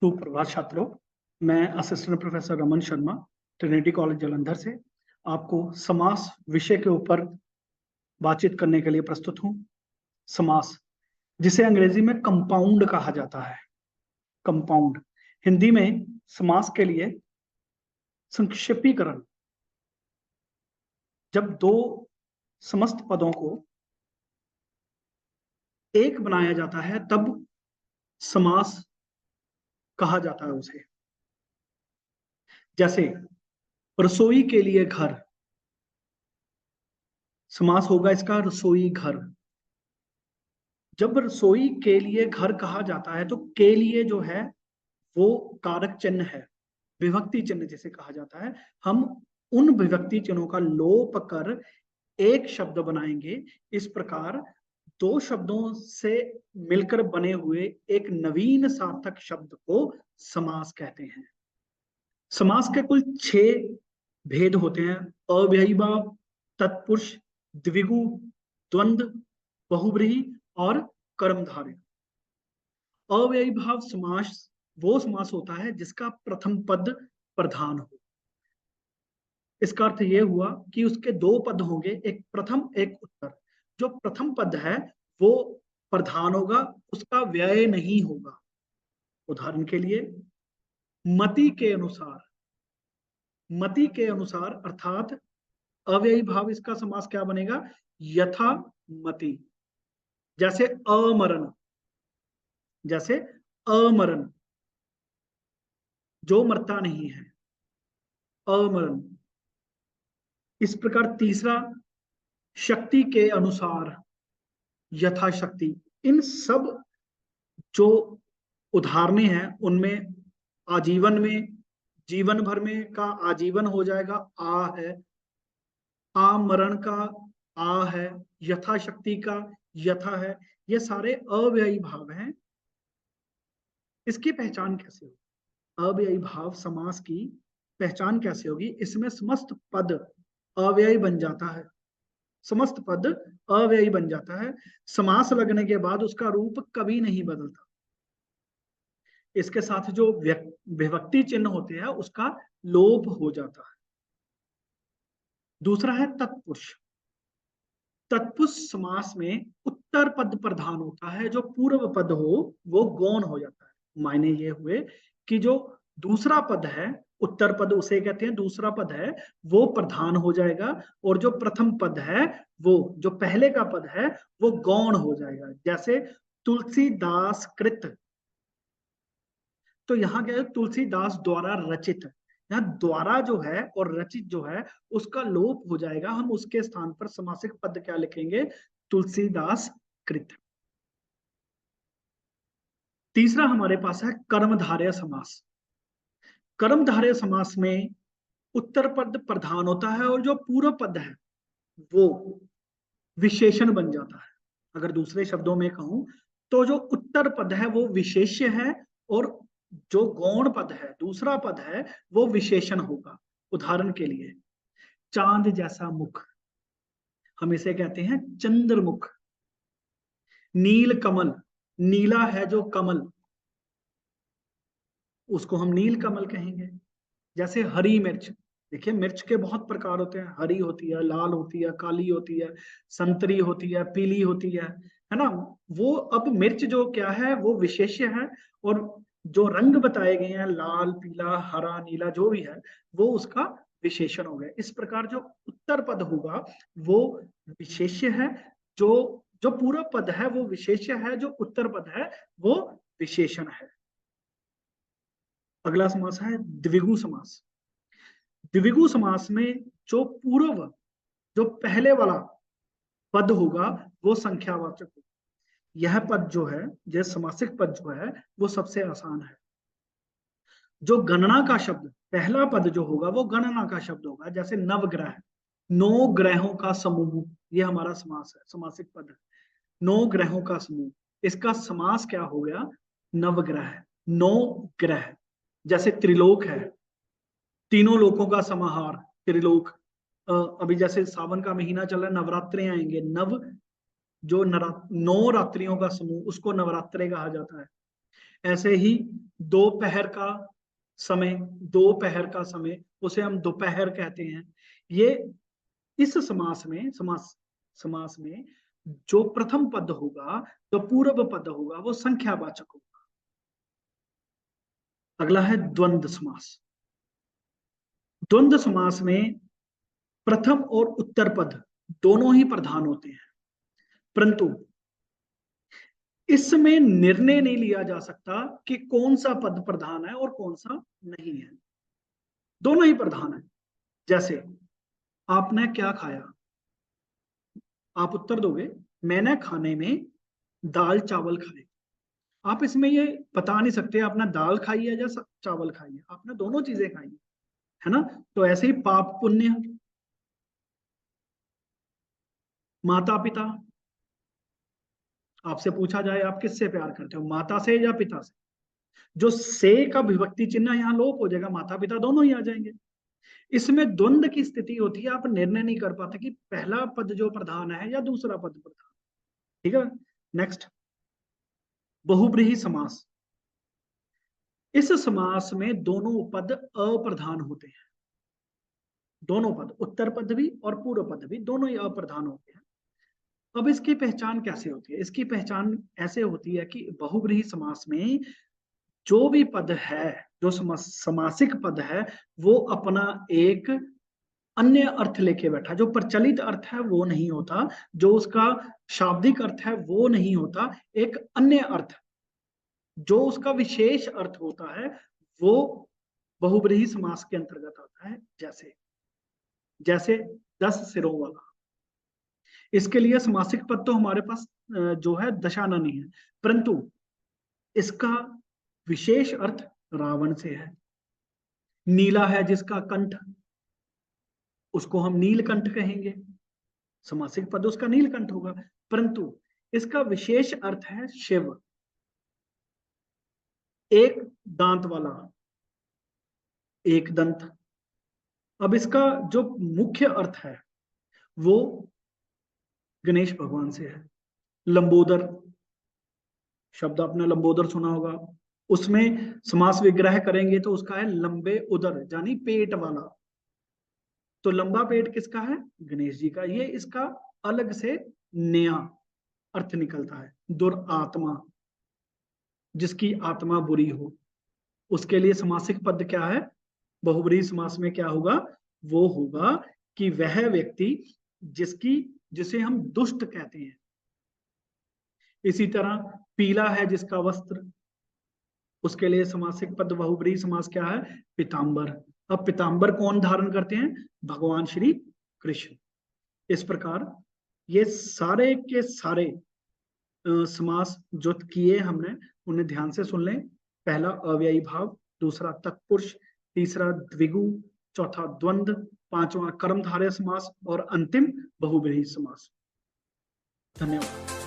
सुप्रभात छात्रों। मैं assistant professor Raman Sharma, Trinity college Jalandhar से आपको समास विषय के ऊपर बातचीत करने के लिए प्रस्तुत हूं। समास, जिसे अंग्रेजी में कंपाउंड कहा जाता है। कंपाउंड हिंदी में समास के लिए संक्षेपीकरण, जब दो समस्त पदों को एक बनाया जाता है तब समास कहा जाता है उसे। जैसे रसोई के लिए घर, समास होगा इसका रसोई घर। जब रसोई के लिए घर कहा जाता है तो के लिए जो है वो कारक चिन्ह है, विभक्ति चिन्ह जिसे कहा जाता है। हम उन विभक्ति चिन्हों का लोप कर एक शब्द बनाएंगे। इस प्रकार दो शब्दों से मिलकर बने हुए एक नवीन सार्थक शब्द को समास कहते हैं। समास के कुल 6 भेद होते हैं: अव्ययी भाव, तत्पुरुष, द्विगु, द्वंद्व, बहुब्रीहि और कर्मधारय। अव्ययी भाव समास वो समास होता है जिसका प्रथम पद प्रधान हो। इसका अर्थ यह हुआ कि उसके 2 पद होंगे, एक प्रथम एक उत्तर। जो प्रथम पद है वो प्रधान होगा, उसका व्यय नहीं होगा। उदाहरण के लिए मति के अनुसार, मति के अनुसार अर्थात अव्ययी भाव इसका समास क्या बनेगा? यथा मति। जैसे अमरण, जैसे अमरण, जो मरता नहीं है, अमरण। इस प्रकार तीसरा शक्ति के अनुसार, यथाशक्ति। इन सब जो उदाहरणें हैं उनमें आजीवन में, जीवन भर में का आजीवन हो जाएगा, आ है। आमरण का आ है, यथाशक्ति का यथा है। ये सारे अव्ययी भाव हैं। इसकी पहचान कैसे होगी? अव्ययी भाव समास की पहचान कैसे होगी? इसमें समस्त पद अव्ययी बन जाता है, समस्त पद अव्ययी बन जाता है। समास लगने के बाद उसका रूप कभी नहीं बदलता। इसके साथ जो विभक्ति चिन्ह होते हैं उसका लोप हो जाता है। दूसरा है तत्पुरुष। तत्पुरुष समास में उत्तर पद प्रधान होता है, जो पूर्व पद हो वो गौण हो जाता है। मायने ये हुए कि जो दूसरा पद है, उत्तर पद उसे कहते हैं, दूसरा पद है वो प्रधान हो जाएगा, और जो प्रथम पद है वो, जो पहले का पद है वो गौण हो जाएगा। जैसे तुलसीदास कृत, तो यहाँ क्या है? तुलसीदास द्वारा रचित। यहाँ द्वारा जो है और रचित जो है उसका लोप हो जाएगा। हम उसके स्थान पर समासिक पद क्या लिखेंगे? तुलसीदास कृत। तीसरा हमारे पास है कर्मधारय समास। कर्मधारय समास में उत्तर पद प्रधान होता है और जो पूर्व पद है वो विशेषण बन जाता है। अगर दूसरे शब्दों में कहूं तो जो उत्तर पद है वो विशेष्य है, और जो गौण पद है, दूसरा पद है, वो विशेषण होगा। उदाहरण के लिए चांद जैसा मुख, हम इसे कहते हैं चंद्रमुख। नील कमल, नीला है जो कमल, उसको हम नील कमल कहेंगे। जैसे हरी मिर्च, देखिए मिर्च के बहुत प्रकार होते हैं, हरी होती है, लाल होती है, काली होती है, संतरी होती है, पीली होती है ना? वो अब मिर्च जो क्या है वो विशेष्य है, और जो रंग बताए गए हैं लाल, पीला, हरा, नीला जो भी है वो उसका विशेषण हो गया। इस प्रकार जो उत्तर पद होगा वो विशेष्य है, जो जो पूर्व पद है वो विशेष्य है, जो उत्तर पद है वो विशेषण है। अगला समास है द्विगु समास। द्विगु समास में जो पूर्व, जो पहले वाला पद होगा वो संख्यावाचक होगा। यह पद जो है, यह समासिक पद जो है वो सबसे आसान है। जो गणना का शब्द, पहला पद जो होगा वो गणना का शब्द होगा। जैसे नवग्रह, 9 ग्रहों का समूह, ये हमारा समास है, समासिक पद है। 9 ग्रहों का समूह, इसका समास क्या हो गया? नवग्रह, 9 ग्रह। जैसे त्रिलोक है, तीनों लोकों का समाहार, त्रिलोक। अभी जैसे सावन का महीना चल रहा है, नवरात्रे आएंगे, नव जो 9 रात्रियों का समूह, उसको नवरात्रे कहा जाता है। ऐसे ही दोपहर का समय, दोपहर का समय उसे हम दोपहर कहते हैं। ये इस समास में, समास में जो प्रथम पद होगा, जो पूर्व पद होगा, वो संख्यावाचक होगा। अगला है द्वंद्व समास। द्वंद्व समास में प्रथम और उत्तर पद दोनों ही प्रधान होते हैं, परंतु इसमें निर्णय नहीं लिया जा सकता कि कौन सा पद प्रधान है और कौन सा नहीं है, दोनों ही प्रधान है। जैसे आपने क्या खाया, आप उत्तर दोगे मैंने खाने में दाल चावल खाए। आप इसमें ये बता नहीं सकते आपने दाल खाई है या चावल खाई है, आपने दोनों चीजें खाई है ना। तो ऐसे ही पाप पुण्य, माता पिता, आपसे पूछा जाए आप किससे प्यार करते हो, माता से या पिता से, जो से का विभक्ति चिन्ह यहाँ लोप हो जाएगा, माता पिता दोनों ही आ जाएंगे। इसमें द्वंद्व की स्थिति होती है, आप निर्णय नहीं कर पाते कि पहला पद जो प्रधान है या दूसरा पद प्रधान। ठीक है, नेक्स्ट बहुब्रीहि समास। इस समास में दोनों पद अप्रधान होते हैं, दोनों पद, उत्तर पद भी और पूर्व पद भी, दोनों ही अप्रधान होते हैं। अब इसकी पहचान कैसे होती है? इसकी पहचान ऐसे होती है कि बहुब्रीहि समास में जो भी पद है, जो समासिक पद है, वो अपना एक अन्य अर्थ लेके बैठा, जो प्रचलित अर्थ है वो नहीं होता, जो उसका शाब्दिक अर्थ है वो नहीं होता, एक अन्य अर्थ जो उसका विशेष अर्थ होता है वो बहुब्रीहि समास के अंतर्गत आता है। जैसे जैसे 10 सिरों वाला, इसके लिए समासिक पद तो हमारे पास जो है दशाननी है, परंतु इसका विशेष अर्थ रावण से है। नीला है जिसका कंठ, उसको हम नीलकंठ कहेंगे, समासिक पद उसका नीलकंठ होगा, परंतु इसका विशेष अर्थ है शिव, एक दांत वाला, एक दंत। अब इसका जो मुख्य अर्थ है वो गणेश भगवान से है। लंबोदर शब्द आपने लंबोदर सुना होगा, उसमें समास विग्रह करेंगे तो उसका है लंबे उदर, यानी पेट वाला। तो लंबा पेट किसका है? गणेश जी का। ये इसका अलग से नया अर्थ निकलता है। दुरात्मा, जिसकी आत्मा बुरी हो, उसके लिए समासिक पद क्या है? बहुब्रीहि समास में क्या होगा? वो होगा कि वह व्यक्ति जिसकी, जिसे हम दुष्ट कहते हैं। इसी तरह पीला है जिसका वस्त्र, उसके लिए समासिक पद बहुब्रीहि समास क्या है? पीतांबर। अब पीतांबर कौन धारण करते हैं? भगवान श्री कृष्ण। इस प्रकार ये सारे के सारे समास जो किए हमने उन्हें ध्यान से सुन लें। पहला अव्ययी भाव, दूसरा तत्पुरुष, तीसरा द्विगु, चौथा द्वंद्व, पांचवा कर्मधारय समास और अंतिम बहुब्रीहि समास। धन्यवाद।